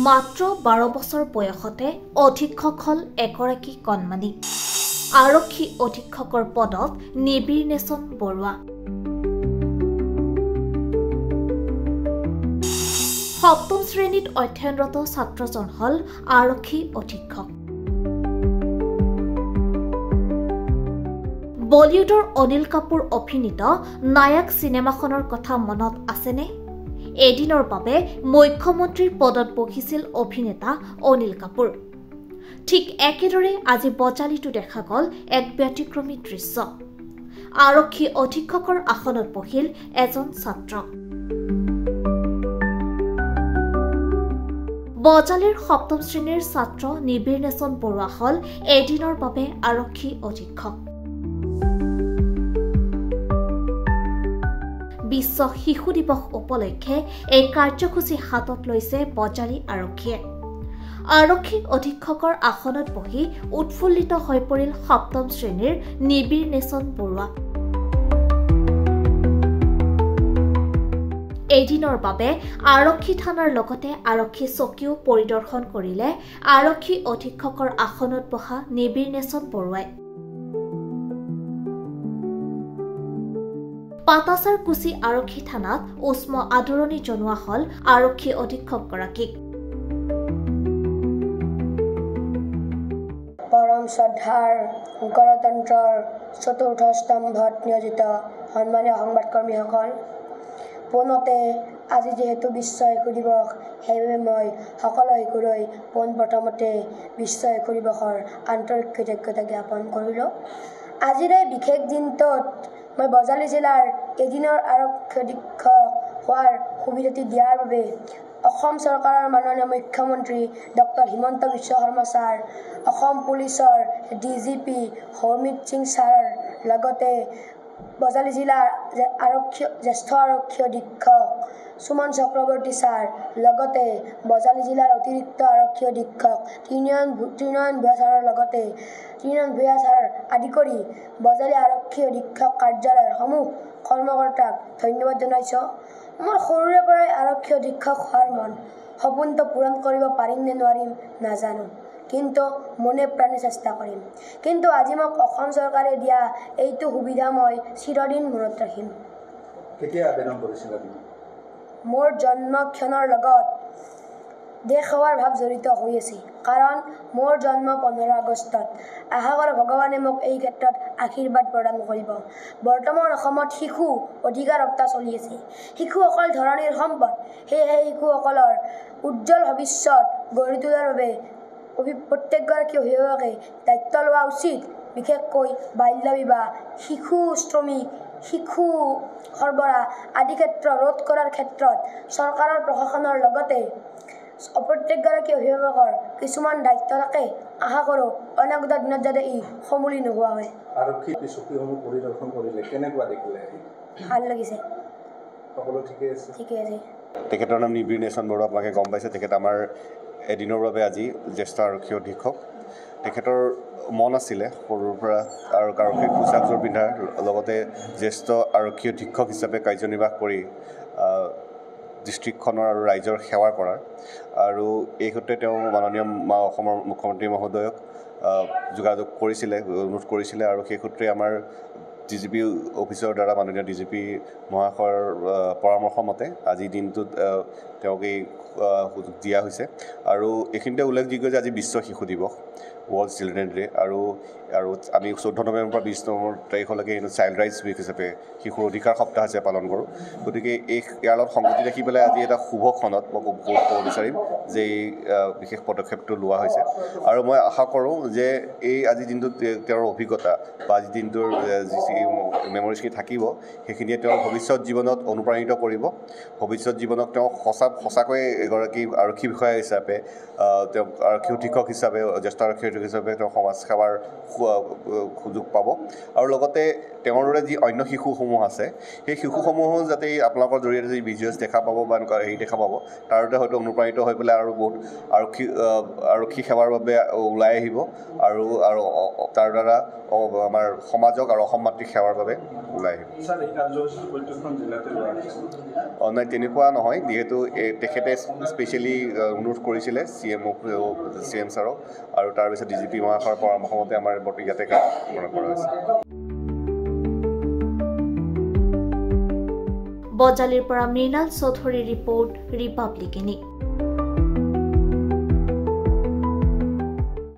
মাত্ৰ 12 বছৰ বয়সতে অধীক্ষক হল এগৰাকী কণমানি আৰক্ষী অধীক্ষকৰ পদত নিবিৰনেচন বৰুৱা। সপ্তম শ্ৰেণীত অধ্যয়নৰত ছাত্ৰজন হল আৰক্ষী অধীক্ষক। বলিউডৰ অনিল কাপুৰ অভিনীত নায়ক চিনেমাখনৰ কথা মনত আছেনে? এদিনৰ বাবে মুখ্যমন্ত্ৰীৰ পদত বহিছিল অভিনেতা অনিল কাপুৰ। ঠিক একেদৰে আজি বজালিতো দেখা গল এক ব্যতিক্ৰমী দৃশ্য। আৰক্ষী অধীক্ষকৰ আসনত বহিল এজন ছাত্ৰ। বজালিৰ সপ্তম শ্ৰেণীৰ ছাত্ৰ নিবিৰনেচন বৰুৱা হল এদিনৰ বাবে আৰক্ষী অধীক্ষক। বিশ্ব শিশু দিৱস উপলক্ষে এই কাৰ্যসূচী হাতত লৈছে বজালি আৰক্ষীয়ে। আৰক্ষী অধীক্ষকৰ আসনত বহি উৎফুল্লিত হৈ পৰিল সপ্তম শ্ৰেণীৰ নিবিৰনেচন বৰুৱা। এদিনৰ বাবে আৰক্ষী থানাৰ লগতে আৰক্ষী চকীও পৰিদৰ্শন কৰিলে আৰক্ষী অধীক্ষকৰ আসনত বহা নিবিৰনেচন বৰুৱাই। পাটাচাৰকুছি আৰক্ষী থানাত উষ্ম আদৰণি জনোৱা হল আৰক্ষী অধীক্ষকগৰাকীক। পৰম শ্ৰদ্ধাৰ গণতন্ত্ৰৰ চতুৰ্থ স্তম্ভত নিয়োজিত সন্মানীয় সংবাদকৰ্মীসকল, পোনতে আজি যিহেতু বিশ্ব শিশু দিৱস, সেইবাবে মই সকলো শিশুলৈ পোনপ্ৰথমতে বিশ্ব শিশু দিৱসৰ আন্তৰিক কৃতজ্ঞতা জ্ঞাপন কৰিলোঁ। আজিৰ এই বিশেষ দিনটোত মই বজালি জিলাৰ এদিনৰ আৰক্ষী অধীক্ষক হোৱাৰ সুবিধাটি দিয়াৰ বাবে অসম চৰকাৰৰ মাননীয় মুখ্যমন্ত্ৰী ডক্টৰ হিমন্ত বিশ্ব শৰ্মা ছাৰ, অসম পুলিচৰ DGP হৰমিত সিং ছাৰৰ লগতে বজালি জিলাৰ জ্যেষ্ঠ আৰক্ষী অধীক্ষক সুমন চক্ৰৱৰ্তী ছাৰ, লগতে বজালি জিলাৰ অতিৰিক্ত আৰক্ষী অধীক্ষক ত্ৰিনয়ন ভূঞা ছাৰৰ লগতে ত্ৰিনয়ন ভূঞা ছাৰ আদি কৰি বজালি আৰক্ষী অধীক্ষক কাৰ্যালয়ৰ সমূহ কৰ্মকৰ্তাক ধন্যবাদ জনাইছোঁ। মোৰ সৰুৰে পৰাই আৰক্ষী অধীক্ষক হোৱাৰ মন, সপোনটো পূৰণ কৰিব পাৰিম নে নোৱাৰিম নাজানো, কিন্তু মনে প্ৰাণে চেষ্টা কৰিম। কিন্তু আজি মোক অসম চৰকাৰে দিয়া এইটো সুবিধা মই চিৰদিন মনত ৰাখিম। কেতিয়া আবেদন কৰিছিল? মোৰ জন্মক্ষণৰ লগত দেশ সেৱাৰ ভাৱ জড়িত হৈ আছে, কাৰণ মোৰ জন্ম 15 আগষ্টত। আশা কৰোঁ ভগৱানে মোক এই ক্ষেত্ৰত আশীৰ্বাদ প্ৰদান কৰিব। বৰ্তমান অসমত শিশু অধিকাৰ সপ্তাহ চলি আছে। শিশুসকল ধৰণীৰ সম্পদ, সেয়েহে শিশুসকলৰ উজ্জ্বল ভৱিষ্যত গঢ়ি তোলাৰ বাবে প্ৰত্যেকগৰাকী অভিভাৱকে দায়িত্ব লোৱা উচিত। বিশেষকৈ বাল্য বিবাহ, শিশু শ্ৰমিক, শিশু সৰবৰাহ আদি ক্ষেত্ৰ ৰোধ কৰাৰ ক্ষেত্ৰত চৰকাৰৰ প্ৰশাসনৰ লগতে প্ৰত্যেকগৰাকী অভিভাৱকৰ কিছুমান দায়িত্ব থাকে। আশা কৰোঁ অনাগত দিনত যাতে ই সমূলি নোহোৱা হয়। আৰক্ষী চকীসমূহ পৰিদৰ্শন কৰিলে কেনেকুৱা দেখিলে? ভাল লাগিছে। সকলো ঠিকেই আছে? ঠিকেই আছে। তেখেতৰ নাম নিবিৰনেচন বৰুৱা, আপোনালোকে গম পাইছে। তেখেত আমাৰ এদিনৰ বাবে আজি জ্যেষ্ঠ আৰক্ষী অধীক্ষক। তেখেতৰ মন আছিলে সৰুৰ পৰা আৰু আৰক্ষীৰ পোচাকযোৰ পিন্ধাৰ, লগতে জ্যেষ্ঠ আৰক্ষী অধীক্ষক হিচাপে কাৰ্যনিৰ্বাহ কৰি ডিষ্ট্ৰিক্টখনৰ আৰু ৰাইজৰ সেৱা কৰাৰ, আৰু এই সূত্ৰে তেওঁ মাননীয় অসমৰ মুখ্যমন্ত্ৰী মহোদয়ক যোগাযোগ কৰিছিলে, অনুৰোধ কৰিছিলে, আৰু সেই সূত্ৰে আমাৰ DGP অফিচৰ দ্বাৰা মাননীয় DGP মহাশয়ৰ পৰামৰ্শ মতে আজিৰ দিনটোত তেওঁক এই সুযোগ দিয়া হৈছে। আৰু এইখিনিতে উল্লেখযোগ্য যে আজি বিশ্ব শিশু দিৱস, ৱৰ্ল্ড চিলড্ৰেন ডে, আৰু আমি 14 নৱেম্বৰৰ পৰা 20 নৱেম্বৰ তাৰিখলৈকে চাইল্ড ৰাইটছ উইক হিচাপে শিশুৰ অধিকাৰ সপ্তাহ হিচাপে পালন কৰোঁ। গতিকে ইয়াৰ লগত সংগতি ৰাখি পেলাই আজি এটা শুভ ক্ষণত মই ক'ব বিচাৰিম যে এই বিশেষ পদক্ষেপটো লোৱা হৈছে। আৰু মই আশা কৰোঁ যে এই আজিৰ দিনটোত তেওঁৰ অভিজ্ঞতা বা আজিৰ দিনটোৰ যি মেমৰিজখিনি থাকিব, সেইখিনিয়ে তেওঁৰ ভৱিষ্যত জীৱনত অনুপ্ৰাণিত কৰিব। ভৱিষ্যত জীৱনক তেওঁ সঁচাকৈ এগৰাকী আৰক্ষী বিষয়া হিচাপে, তেওঁ আৰক্ষী অধীক্ষক হিচাপে, জ্যেষ্ঠ আৰক্ষী মুখ্যমন্ত্ৰী হিচাপে তেওঁ সমাজ সেৱাৰ সুযোগ পাব আৰু লগতে তেওঁৰ দৰে যি অন্য শিশুসমূহ আছে সেই শিশুসমূহো যাতে আপোনালোকৰ জৰিয়তে যি ভিজুৱেলছ দেখা পাব বা এনেকুৱা হেৰি দেখা পাব তাৰতে হয়তো অনুপ্ৰাণিত হৈ পেলাই আৰু বহুত আৰক্ষী সেৱাৰ বাবে ওলাই আহিব আৰু তাৰ দ্বাৰা আমাৰ সমাজক আৰু অসম মাতৃক সেৱাৰ বাবে ওলাই আহিব। নাই তেনেকুৱা নহয়, যিহেতু তেখেতে স্পেচিয়েলি অনুৰোধ কৰিছিলে CM ছাৰক আৰু তাৰপিছত DGP মহাশয়ৰ পৰামৰ্শ মতে আমাৰ ইয়াতে কৰা হৈছে। বজালিৰ পৰা মৃণাল চৌধুৰীৰ ৰিপৰ্ট, ৰিপাব্লিক ইনিক।